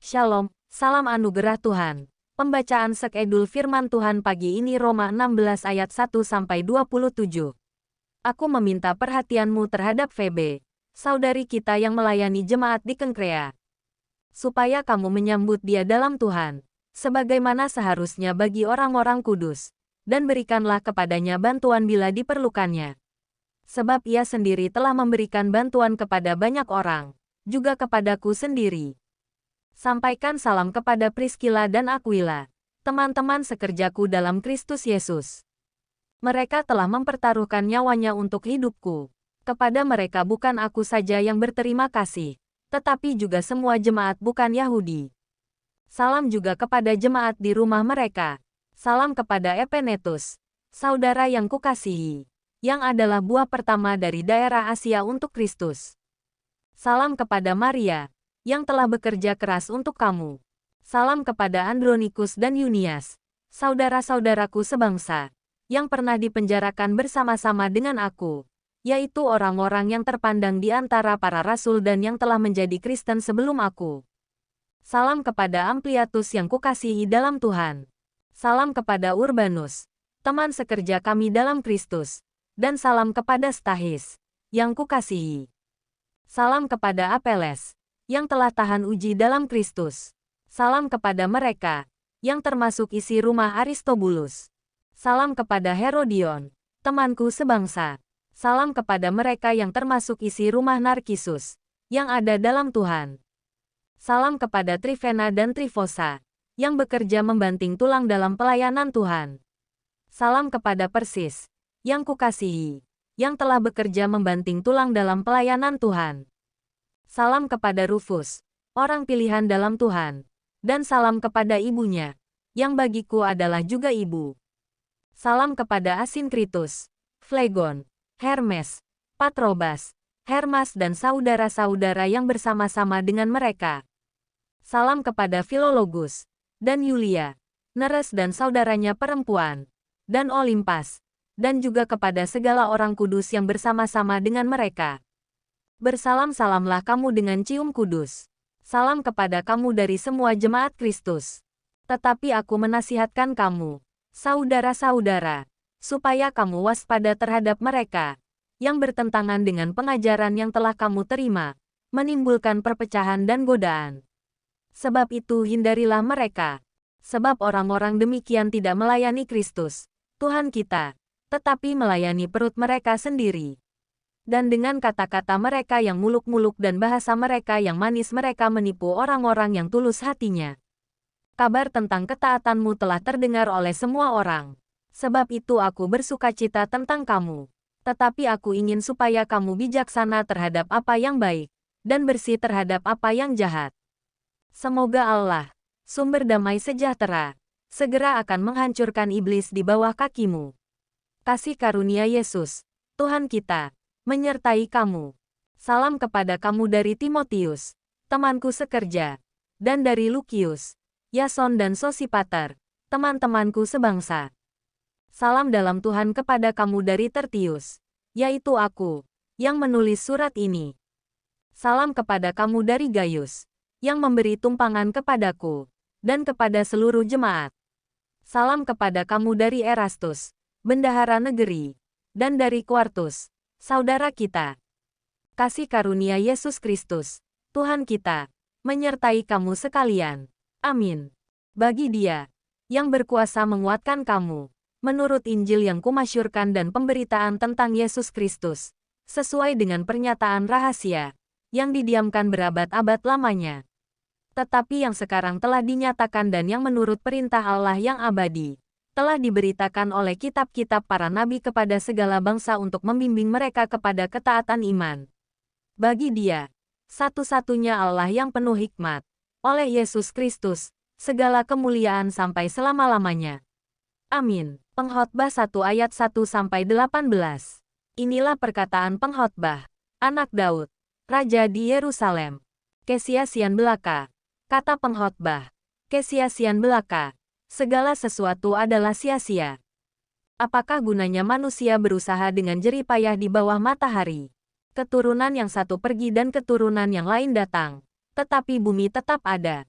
Shalom, salam anugerah Tuhan. Pembacaan Skedul Firman Tuhan pagi ini Roma 16 ayat 1-27. Aku meminta perhatianmu terhadap Febe, saudari kita yang melayani jemaat di Kenkrea, supaya kamu menyambut dia dalam Tuhan, sebagaimana seharusnya bagi orang-orang kudus, dan berikanlah kepadanya bantuan bila diperlukannya. Sebab ia sendiri telah memberikan bantuan kepada banyak orang, juga kepadaku sendiri. Sampaikan salam kepada Priskila dan Aquila, teman-teman sekerjaku dalam Kristus Yesus. Mereka telah mempertaruhkan nyawanya untuk hidupku. Kepada mereka bukan aku saja yang berterima kasih, tetapi juga semua jemaat bukan Yahudi. Salam juga kepada jemaat di rumah mereka. Salam kepada Epenetus, saudara yang kukasihi, yang adalah buah pertama dari daerah Asia untuk Kristus. Salam kepada Maria, yang telah bekerja keras untuk kamu. Salam kepada Andronikus dan Yunias, saudara-saudaraku sebangsa, yang pernah dipenjarakan bersama-sama dengan aku, yaitu orang-orang yang terpandang di antara para rasul dan yang telah menjadi Kristen sebelum aku. Salam kepada Ampliatus yang kukasihi dalam Tuhan. Salam kepada Urbanus, teman sekerja kami dalam Kristus, dan salam kepada Stahis, yang kukasihi. Salam kepada Apeles, yang telah tahan uji dalam Kristus. Salam kepada mereka, yang termasuk isi rumah Aristobulus. Salam kepada Herodion, temanku sebangsa. Salam kepada mereka yang termasuk isi rumah Narkisus, yang ada dalam Tuhan. Salam kepada Trifena dan Trifosa, yang bekerja membanting tulang dalam pelayanan Tuhan. Salam kepada Persis, yang kukasihi, yang telah bekerja membanting tulang dalam pelayanan Tuhan. Salam kepada Rufus, orang pilihan dalam Tuhan, dan salam kepada ibunya, yang bagiku adalah juga ibu. Salam kepada Asinkritus, Flegon, Hermes, Patrobas, Hermas dan saudara-saudara yang bersama-sama dengan mereka. Salam kepada Filologus, dan Yulia, Neres dan saudaranya perempuan, dan Olimpas, dan juga kepada segala orang kudus yang bersama-sama dengan mereka. Bersalam-salamlah kamu dengan cium kudus. Salam kepada kamu dari semua jemaat Kristus. Tetapi aku menasihatkan kamu, saudara-saudara, supaya kamu waspada terhadap mereka, yang bertentangan dengan pengajaran yang telah kamu terima, menimbulkan perpecahan dan godaan. Sebab itu hindarilah mereka. Sebab orang-orang demikian tidak melayani Kristus, Tuhan kita, tetapi melayani perut mereka sendiri. Dan dengan kata-kata mereka yang muluk-muluk dan bahasa mereka yang manis mereka menipu orang-orang yang tulus hatinya. Kabar tentang ketaatanmu telah terdengar oleh semua orang. Sebab itu aku bersukacita tentang kamu. Tetapi aku ingin supaya kamu bijaksana terhadap apa yang baik, dan bersih terhadap apa yang jahat. Semoga Allah, sumber damai sejahtera, segera akan menghancurkan iblis di bawah kakimu. Kasih karunia Yesus, Tuhan kita, menyertai kamu. Salam kepada kamu dari Timotius, temanku sekerja, dan dari Lukius, Yason dan Sosipater, teman-temanku sebangsa. Salam dalam Tuhan kepada kamu dari Tertius, yaitu aku, yang menulis surat ini. Salam kepada kamu dari Gaius, yang memberi tumpangan kepadaku, dan kepada seluruh jemaat. Salam kepada kamu dari Erastus, bendahara negeri, dan dari Quartus, saudara kita. Kasih karunia Yesus Kristus, Tuhan kita, menyertai kamu sekalian. Amin. Bagi Dia, yang berkuasa menguatkan kamu, menurut Injil yang kumasyurkan dan pemberitaan tentang Yesus Kristus, sesuai dengan pernyataan rahasia, yang didiamkan berabad-abad lamanya. Tetapi yang sekarang telah dinyatakan dan yang menurut perintah Allah yang abadi, telah diberitakan oleh kitab-kitab para nabi kepada segala bangsa untuk membimbing mereka kepada ketaatan iman. Bagi Dia, satu-satunya Allah yang penuh hikmat, oleh Yesus Kristus, segala kemuliaan sampai selama-lamanya. Amin. Pengkhotbah 1 ayat 1-18. Inilah perkataan pengkhotbah, anak Daud, raja di Yerusalem. Kesia-sian belaka. Kata pengkhotbah, kesia-sian belaka. Segala sesuatu adalah sia-sia. Apakah gunanya manusia berusaha dengan jerih payah di bawah matahari? Keturunan yang satu pergi dan keturunan yang lain datang, tetapi bumi tetap ada.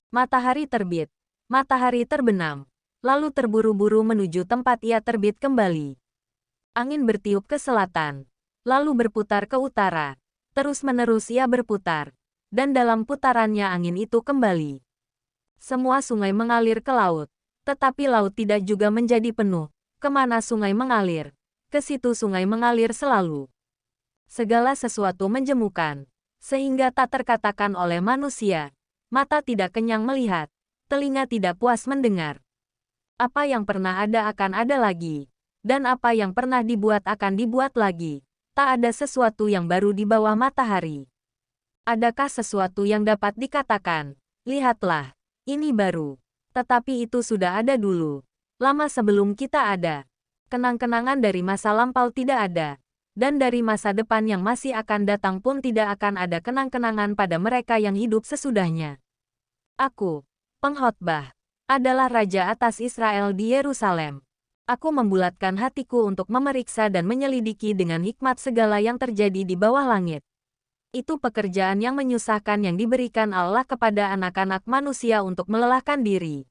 Matahari terbit. Matahari terbenam. Lalu terburu-buru menuju tempat ia terbit kembali. Angin bertiup ke selatan. Lalu berputar ke utara. Terus-menerus ia berputar. Dan dalam putarannya angin itu kembali. Semua sungai mengalir ke laut. Tetapi laut tidak juga menjadi penuh. Kemana sungai mengalir? Ke situ sungai mengalir selalu. Segala sesuatu menjemukan. Sehingga tak terkatakan oleh manusia. Mata tidak kenyang melihat. Telinga tidak puas mendengar. Apa yang pernah ada akan ada lagi. Dan apa yang pernah dibuat akan dibuat lagi. Tak ada sesuatu yang baru di bawah matahari. Adakah sesuatu yang dapat dikatakan? Lihatlah, ini baru. Tetapi itu sudah ada dulu. Lama sebelum kita ada. Kenang-kenangan dari masa lampau tidak ada. Dan dari masa depan yang masih akan datang pun tidak akan ada kenang-kenangan pada mereka yang hidup sesudahnya. Aku, pengkhotbah, adalah Raja atas Israel di Yerusalem. Aku membulatkan hatiku untuk memeriksa dan menyelidiki dengan hikmat segala yang terjadi di bawah langit. Itu pekerjaan yang menyusahkan yang diberikan Allah kepada anak-anak manusia untuk melelahkan diri.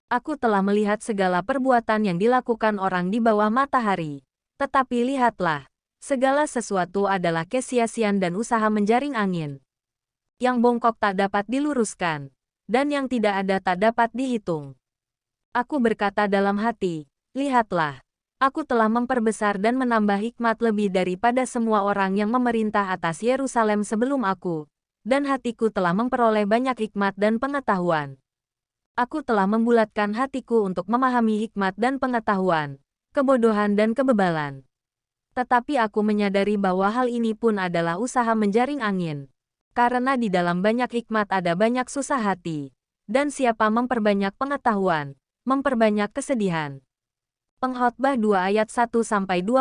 Aku telah melihat segala perbuatan yang dilakukan orang di bawah matahari. Tetapi lihatlah, segala sesuatu adalah kesia-siaan dan usaha menjaring angin. Yang bongkok tak dapat diluruskan. Dan yang tidak ada tak dapat dihitung. Aku berkata dalam hati, lihatlah, aku telah memperbesar dan menambah hikmat lebih daripada semua orang yang memerintah atas Yerusalem sebelum aku, dan hatiku telah memperoleh banyak hikmat dan pengetahuan. Aku telah membulatkan hatiku untuk memahami hikmat dan pengetahuan, kebodohan dan kebebalan. Tetapi aku menyadari bahwa hal ini pun adalah usaha menjaring angin. Karena di dalam banyak hikmat ada banyak susah hati. Dan siapa memperbanyak pengetahuan, memperbanyak kesedihan. Pengkhotbah 2 ayat 1-26.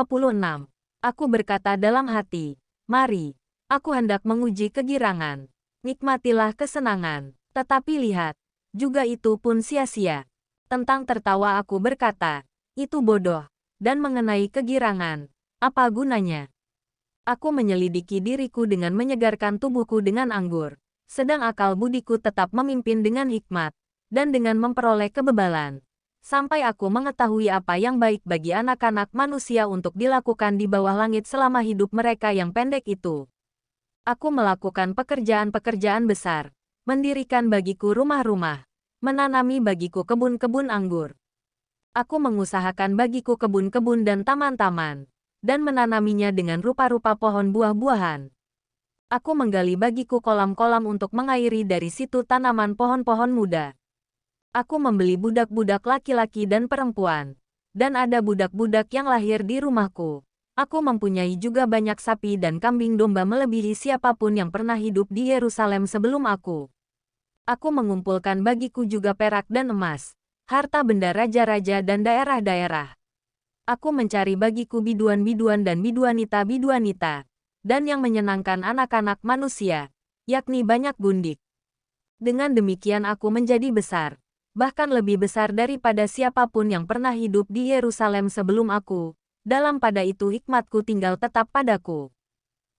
Aku berkata dalam hati, mari, aku hendak menguji kegirangan. Nikmatilah kesenangan. Tetapi lihat, juga itu pun sia-sia. Tentang tertawa aku berkata, itu bodoh. Dan mengenai kegirangan, apa gunanya? Aku menyelidiki diriku dengan menyegarkan tubuhku dengan anggur, sedang akal budiku tetap memimpin dengan hikmat, dan dengan memperoleh kebebalan, sampai aku mengetahui apa yang baik bagi anak-anak manusia untuk dilakukan di bawah langit selama hidup mereka yang pendek itu. Aku melakukan pekerjaan-pekerjaan besar, mendirikan bagiku rumah-rumah, menanami bagiku kebun-kebun anggur. Aku mengusahakan bagiku kebun-kebun dan taman-taman, dan menanaminya dengan rupa-rupa pohon buah-buahan. Aku menggali bagiku kolam-kolam untuk mengairi dari situ tanaman pohon-pohon muda. Aku membeli budak-budak laki-laki dan perempuan, dan ada budak-budak yang lahir di rumahku. Aku mempunyai juga banyak sapi dan kambing domba melebihi siapapun yang pernah hidup di Yerusalem sebelum aku. Aku mengumpulkan bagiku juga perak dan emas, harta benda raja-raja dan daerah-daerah. Aku mencari bagiku biduan-biduan dan biduanita-biduanita, dan yang menyenangkan anak-anak manusia, yakni banyak gundik. Dengan demikian aku menjadi besar, bahkan lebih besar daripada siapapun yang pernah hidup di Yerusalem sebelum aku. Dalam pada itu hikmatku tinggal tetap padaku.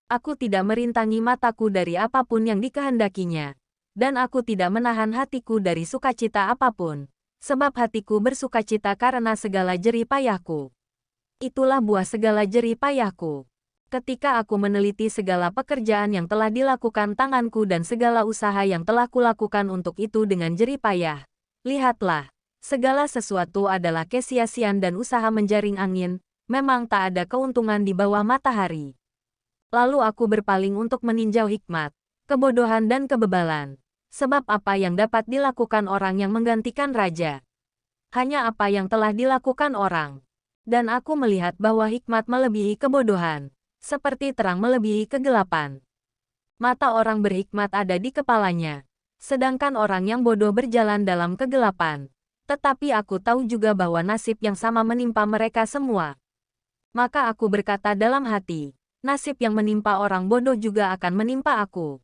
Aku tidak merintangi mataku dari apapun yang dikehendakinya, dan aku tidak menahan hatiku dari sukacita apapun, sebab hatiku bersukacita karena segala jerih payahku. Itulah buah segala jerih payahku. Ketika aku meneliti segala pekerjaan yang telah dilakukan tanganku dan segala usaha yang telah kulakukan untuk itu dengan jerih payah, lihatlah, segala sesuatu adalah kesia-siaan dan usaha menjaring angin, memang tak ada keuntungan di bawah matahari. Lalu aku berpaling untuk meninjau hikmat, kebodohan dan kebebalan. Sebab apa yang dapat dilakukan orang yang menggantikan raja? Hanya apa yang telah dilakukan orang. Dan aku melihat bahwa hikmat melebihi kebodohan, seperti terang melebihi kegelapan. Mata orang berhikmat ada di kepalanya, sedangkan orang yang bodoh berjalan dalam kegelapan. Tetapi aku tahu juga bahwa nasib yang sama menimpa mereka semua. Maka aku berkata dalam hati, nasib yang menimpa orang bodoh juga akan menimpa aku.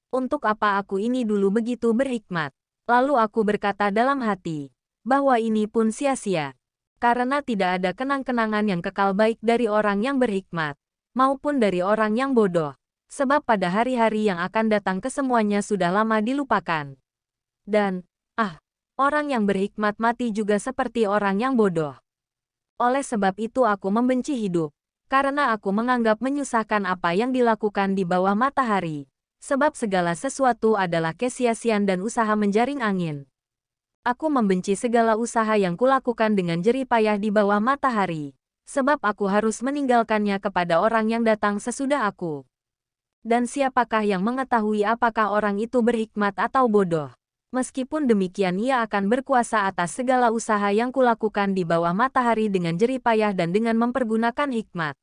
Untuk apa aku ini dulu begitu berhikmat? Lalu aku berkata dalam hati, bahwa ini pun sia-sia. Karena tidak ada kenang-kenangan yang kekal baik dari orang yang berhikmat, maupun dari orang yang bodoh. Sebab pada hari-hari yang akan datang kesemuanya sudah lama dilupakan. Dan, orang yang berhikmat mati juga seperti orang yang bodoh. Oleh sebab itu aku membenci hidup, karena aku menganggap menyusahkan apa yang dilakukan di bawah matahari. Sebab segala sesuatu adalah kesia-siaan dan usaha menjaring angin. Aku membenci segala usaha yang kulakukan dengan jerih payah di bawah matahari, sebab aku harus meninggalkannya kepada orang yang datang sesudah aku. Dan siapakah yang mengetahui apakah orang itu berhikmat atau bodoh? Meskipun demikian ia akan berkuasa atas segala usaha yang kulakukan di bawah matahari dengan jerih payah dan dengan mempergunakan hikmat.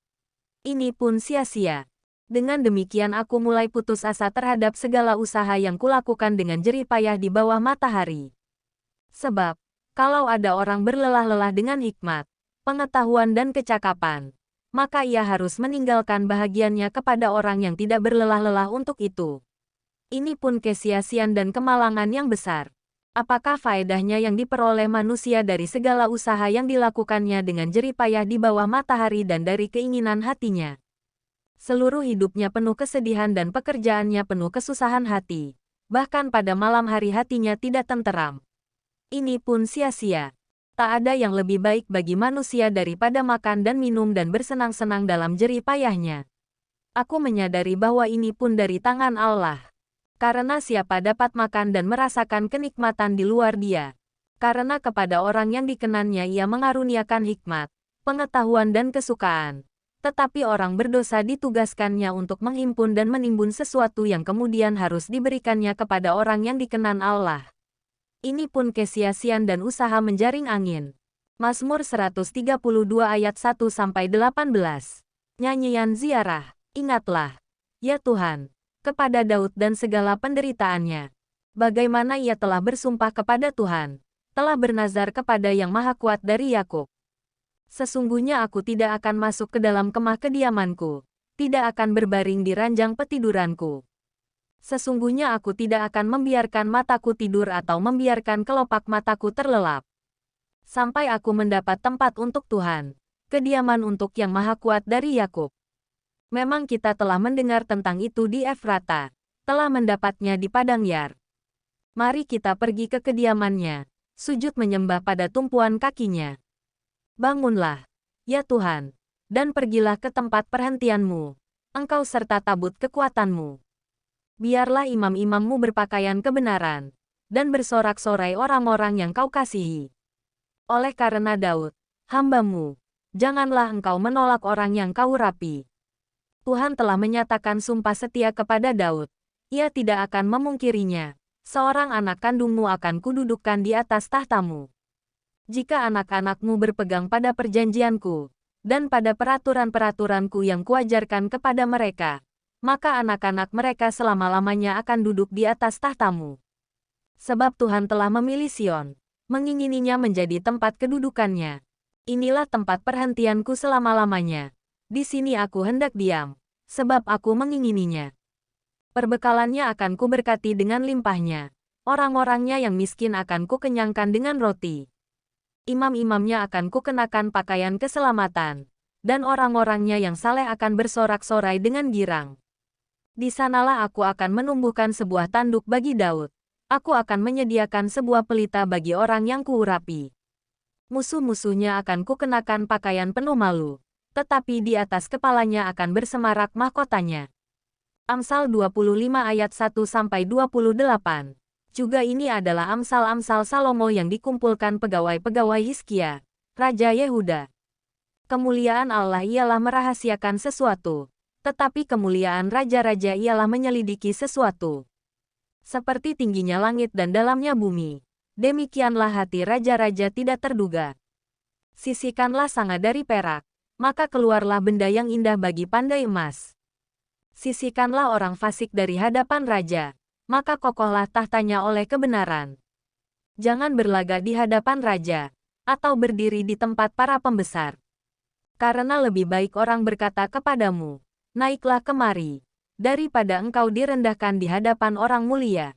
Ini pun sia-sia. Dengan demikian aku mulai putus asa terhadap segala usaha yang kulakukan dengan jerih payah di bawah matahari. Sebab, kalau ada orang berlelah-lelah dengan hikmat, pengetahuan dan kecakapan, maka ia harus meninggalkan bahagiannya kepada orang yang tidak berlelah-lelah untuk itu. Ini pun kesia-siaan dan kemalangan yang besar. Apakah faedahnya yang diperoleh manusia dari segala usaha yang dilakukannya dengan jerih payah di bawah matahari dan dari keinginan hatinya? Seluruh hidupnya penuh kesedihan dan pekerjaannya penuh kesusahan hati. Bahkan pada malam hari hatinya tidak tenteram. Ini pun sia-sia. Tak ada yang lebih baik bagi manusia daripada makan dan minum dan bersenang-senang dalam jerih payahnya. Aku menyadari bahwa ini pun dari tangan Allah. Karena siapa dapat makan dan merasakan kenikmatan di luar dia? Karena kepada orang yang dikenannya ia mengaruniakan hikmat, pengetahuan dan kesukaan. Tetapi orang berdosa ditugaskannya untuk menghimpun dan menimbun sesuatu yang kemudian harus diberikannya kepada orang yang dikenan Allah. Ini pun kesia-siaan dan usaha menjaring angin. Mazmur 132 ayat 1-18. Nyanyian ziarah. Ingatlah, ya Tuhan, kepada Daud dan segala penderitaannya. Bagaimana ia telah bersumpah kepada Tuhan, telah bernazar kepada Yang Maha Kuat dari Yakub. Sesungguhnya aku tidak akan masuk ke dalam kemah kediamanku, tidak akan berbaring di ranjang petiduranku. Sesungguhnya aku tidak akan membiarkan mataku tidur atau membiarkan kelopak mataku terlelap. Sampai aku mendapat tempat untuk Tuhan, kediaman untuk Yang Maha Kuat dari Yakub. Memang kita telah mendengar tentang itu di Efrata, telah mendapatnya di Padang Yar. Mari kita pergi ke kediamannya, sujud menyembah pada tumpuan kakinya. Bangunlah, ya Tuhan, dan pergilah ke tempat perhentianmu, engkau serta tabut kekuatanmu. Biarlah imam-imammu berpakaian kebenaran, dan bersorak-sorai orang-orang yang kau kasihi. Oleh karena Daud, hamba-mu, janganlah engkau menolak orang yang kau urapi. Tuhan telah menyatakan sumpah setia kepada Daud. Ia tidak akan memungkirinya. Seorang anak kandungmu akan kududukkan di atas tahtamu. Jika anak-anakmu berpegang pada perjanjianku, dan pada peraturan-peraturanku yang kuajarkan kepada mereka, maka anak-anak mereka selama-lamanya akan duduk di atas tahtamu. Sebab Tuhan telah memilih Sion, mengingininya menjadi tempat kedudukannya. Inilah tempat perhentianku selama-lamanya. Di sini aku hendak diam, sebab aku mengingininya. Perbekalannya akan kuberkati dengan limpahnya. Orang-orangnya yang miskin akan kukenyangkan dengan roti. Imam-imamnya akan kukenakan pakaian keselamatan, dan orang-orangnya yang saleh akan bersorak-sorai dengan girang. Di sanalah aku akan menumbuhkan sebuah tanduk bagi Daud. Aku akan menyediakan sebuah pelita bagi orang yang kuurapi. Musuh-musuhnya akan kukenakan pakaian penuh malu, tetapi di atas kepalanya akan bersemarak mahkotanya. Amsal 25 ayat 1-28. Juga ini adalah amsal-amsal Salomo yang dikumpulkan pegawai-pegawai Hizkia, Raja Yehuda. Kemuliaan Allah ialah merahasiakan sesuatu, tetapi kemuliaan raja-raja ialah menyelidiki sesuatu. Seperti tingginya langit dan dalamnya bumi, demikianlah hati raja-raja tidak terduga. Sisihkanlah sanga dari perak, maka keluarlah benda yang indah bagi pandai emas. Sisihkanlah orang fasik dari hadapan raja, maka kokohlah tahtanya oleh kebenaran. Jangan berlagak di hadapan raja, atau berdiri di tempat para pembesar. Karena lebih baik orang berkata kepadamu, naiklah kemari, daripada engkau direndahkan di hadapan orang mulia.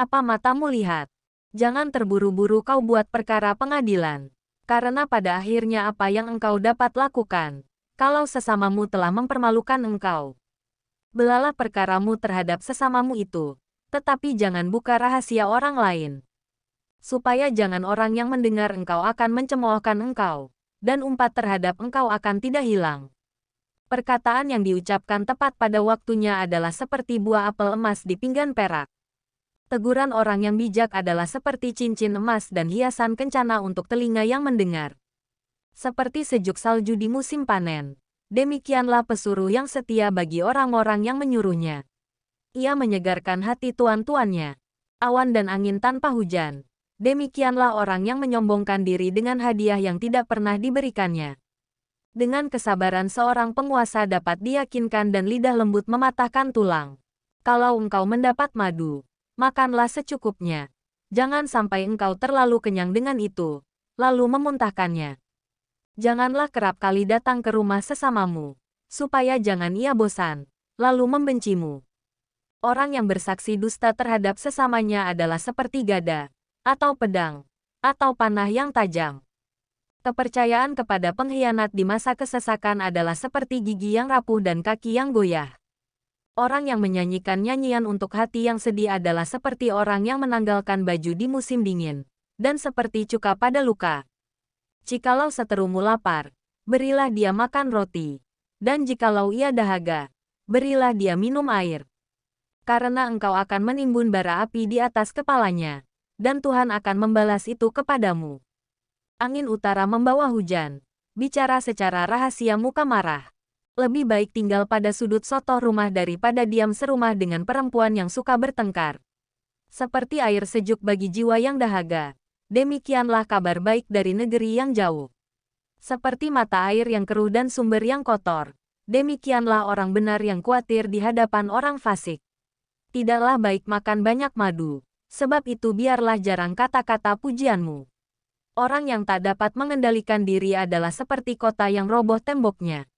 Apa matamu lihat? Jangan terburu-buru kau buat perkara pengadilan. Karena pada akhirnya apa yang engkau dapat lakukan, kalau sesamamu telah mempermalukan engkau. Belalah perkaramu terhadap sesamamu itu, Tetapi jangan buka rahasia orang lain. Supaya jangan orang yang mendengar engkau akan mencemoohkan engkau, dan umpat terhadap engkau akan tidak hilang. Perkataan yang diucapkan tepat pada waktunya adalah seperti buah apel emas di pinggan perak. Teguran orang yang bijak adalah seperti cincin emas dan hiasan kencana untuk telinga yang mendengar. Seperti sejuk salju di musim panen, demikianlah pesuruh yang setia bagi orang-orang yang menyuruhnya. Ia menyegarkan hati tuan-tuannya. Awan dan angin tanpa hujan. Demikianlah orang yang menyombongkan diri dengan hadiah yang tidak pernah diberikannya. Dengan kesabaran seorang penguasa dapat diyakinkan dan lidah lembut mematahkan tulang. Kalau engkau mendapat madu, makanlah secukupnya. Jangan sampai engkau terlalu kenyang dengan itu, lalu memuntahkannya. Janganlah kerap kali datang ke rumah sesamamu, supaya jangan ia bosan, lalu membencimu. Orang yang bersaksi dusta terhadap sesamanya adalah seperti gada, atau pedang, atau panah yang tajam. Kepercayaan kepada pengkhianat di masa kesesakan adalah seperti gigi yang rapuh dan kaki yang goyah. Orang yang menyanyikan nyanyian untuk hati yang sedih adalah seperti orang yang menanggalkan baju di musim dingin, dan seperti cuka pada luka. Jikalau seterumu lapar, berilah dia makan roti, dan jikalau ia dahaga, berilah dia minum air. Karena engkau akan menimbun bara api di atas kepalanya, dan Tuhan akan membalas itu kepadamu. Angin utara membawa hujan. Bicara secara rahasia muka marah. Lebih baik tinggal pada sudut soto rumah daripada diam serumah dengan perempuan yang suka bertengkar. Seperti air sejuk bagi jiwa yang dahaga. Demikianlah kabar baik dari negeri yang jauh. Seperti mata air yang keruh dan sumber yang kotor. Demikianlah orang benar yang khawatir di hadapan orang fasik. Tidaklah baik makan banyak madu. Sebab itu biarlah jarang kata-kata pujianmu. Orang yang tak dapat mengendalikan diri adalah seperti kota yang roboh temboknya.